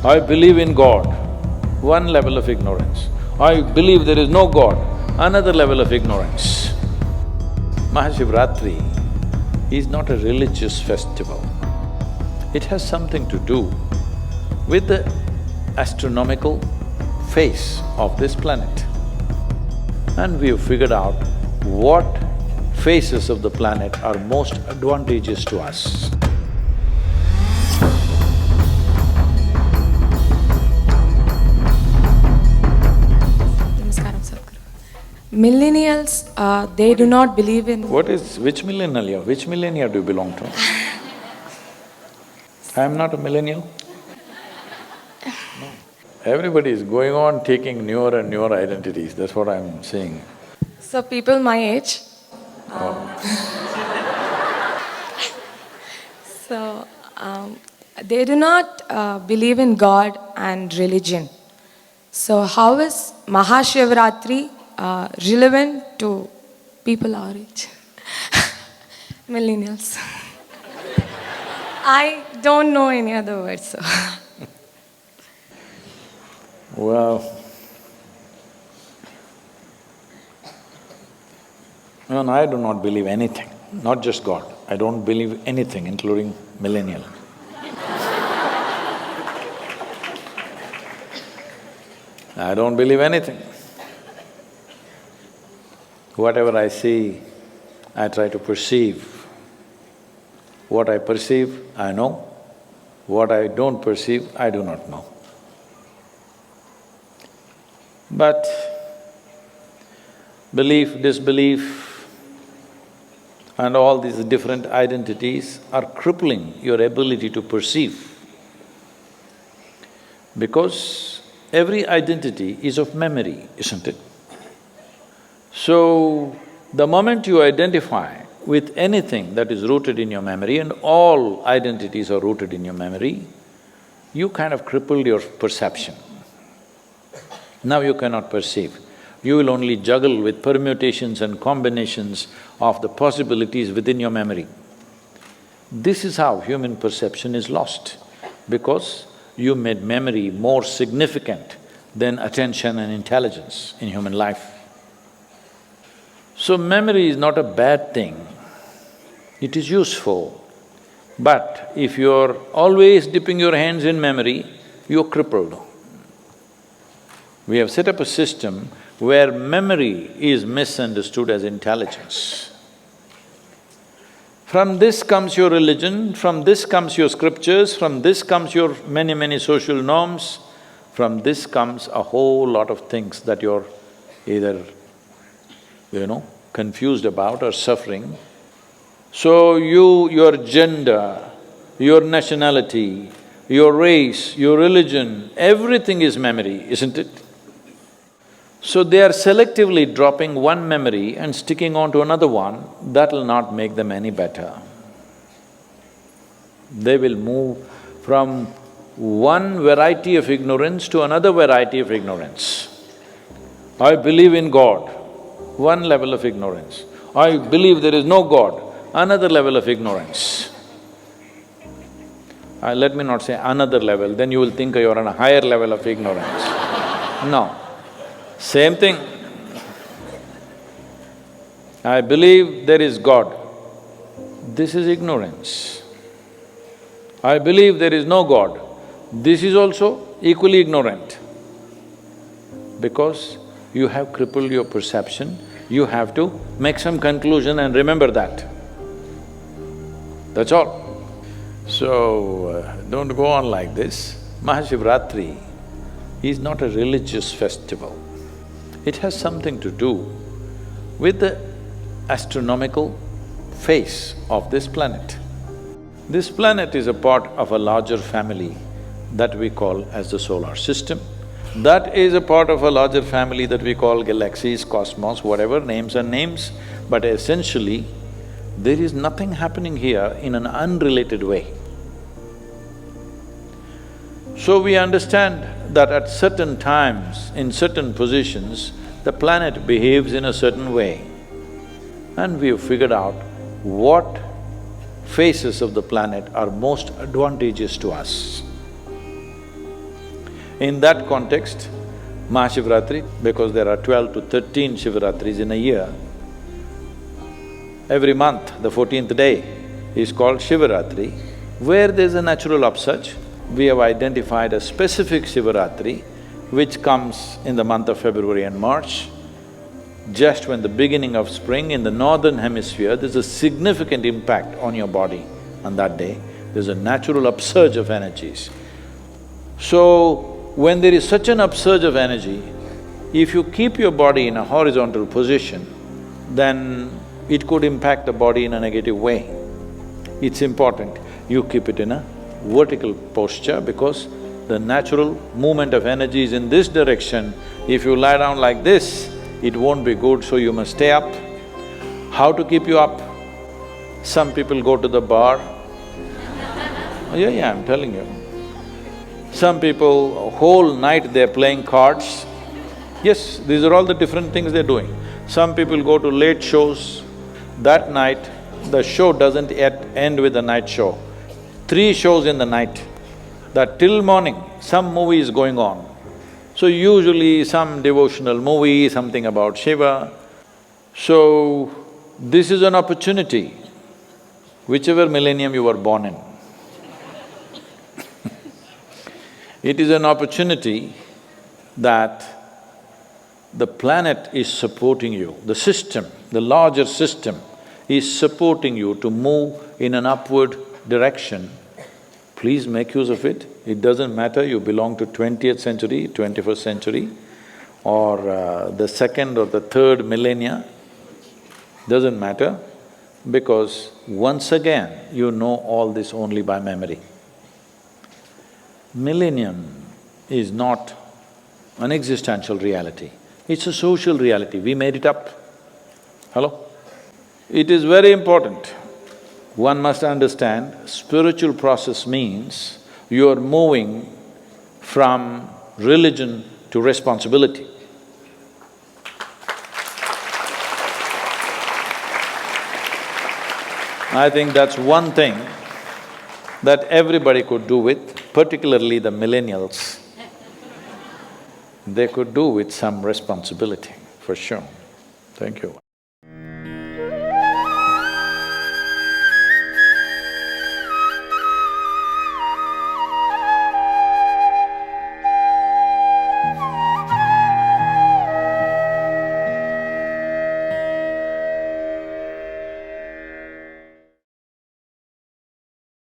I believe in God, one level of ignorance. I believe there is no God, another level of ignorance. Mahashivratri is not a religious festival. It has something to do with the astronomical phase of this planet. And we have figured out what phases of the planet are most advantageous to us. Namaskaram, Sadhguru. Millennials, they do not believe in… Which millennial? Which millennia do you belong to? I am not a millennial. No. Everybody is going on taking newer and newer identities, that's what I'm saying. So people my age… So, they do not believe in God and religion. So how is Mahashivratri relevant to people our age? Millennials. I don't know any other words, so… Well, no, I do not believe anything, not just God. I don't believe anything, including millennial. I don't believe anything. Whatever I see, I try to perceive. What I perceive, I know. What I don't perceive, I do not know. But belief, disbelief, and all these different identities are crippling your ability to perceive. Because every identity is of memory, isn't it? So, the moment you identify with anything that is rooted in your memory, and all identities are rooted in your memory, you kind of crippled your perception. Now you cannot perceive. You will only juggle with permutations and combinations of the possibilities within your memory. This is how human perception is lost, because you made memory more significant than attention and intelligence in human life. So memory is not a bad thing, it is useful. But if you're always dipping your hands in memory, you're crippled. We have set up a system where memory is misunderstood as intelligence. From this comes your religion, from this comes your scriptures, from this comes your many social norms, from this comes a whole lot of things that you're either, confused about or suffering. So your gender, your nationality, your race, your religion, everything is memory, isn't it? So they are selectively dropping one memory and sticking on to another one, that'll not make them any better. They will move from one variety of ignorance to another variety of ignorance. I believe in God, one level of ignorance. I believe there is no God, another level of ignorance. Let me not say another level, then you will think you're on a higher level of ignorance. No. Same thing. I believe there is God. This is ignorance. I believe there is no God. This is also equally ignorant. Because you have crippled your perception, you have to make some conclusion and remember that. That's all. So, don't go on like this. Mahashivratri is not a religious festival. It has something to do with the astronomical phase of this planet. This planet is a part of a larger family that we call as the solar system. That is a part of a larger family that we call galaxies, cosmos, whatever, names and names, but essentially, there is nothing happening here in an unrelated way. So we understand that at certain times, in certain positions, the planet behaves in a certain way. And we have figured out what phases of the planet are most advantageous to us. In that context, Mahashivratri, because there are 12 to 13 Shivaratris in a year, every month, the 14th day is called Shivaratri. Where there's a natural upsurge, we have identified a specific Shivaratri which comes in the month of February and March. Just when the beginning of spring in the northern hemisphere, there's a significant impact on your body on that day. There's a natural upsurge of energies. So, when there is such an upsurge of energy, if you keep your body in a horizontal position, then it could impact the body in a negative way. It's important you keep it in a vertical posture because the natural movement of energy is in this direction. If you lie down like this, it won't be good, so you must stay up. How to keep you up? Some people go to the bar. Yeah, I'm telling you. Some people, whole night they're playing cards. Yes, these are all the different things they're doing. Some people go to late shows. That night, the show doesn't yet end with the night show. 3 shows in the night, that till morning, some movie is going on. So usually some devotional movie, something about Shiva. So, this is an opportunity, whichever millennium you were born in. It is an opportunity that the planet is supporting you, the system, the larger system is supporting you to move in an upward direction. Please make use of it. It doesn't matter you belong to 20th century, 21st century or the second or the third millennia, doesn't matter because once again you know all this only by memory. Millennium is not an existential reality, it's a social reality, we made it up. Hello? It is very important. One must understand, spiritual process means you are moving from religion to responsibility. I think that's one thing that everybody could do with, particularly the millennials. They could do with some responsibility, for sure. Thank you.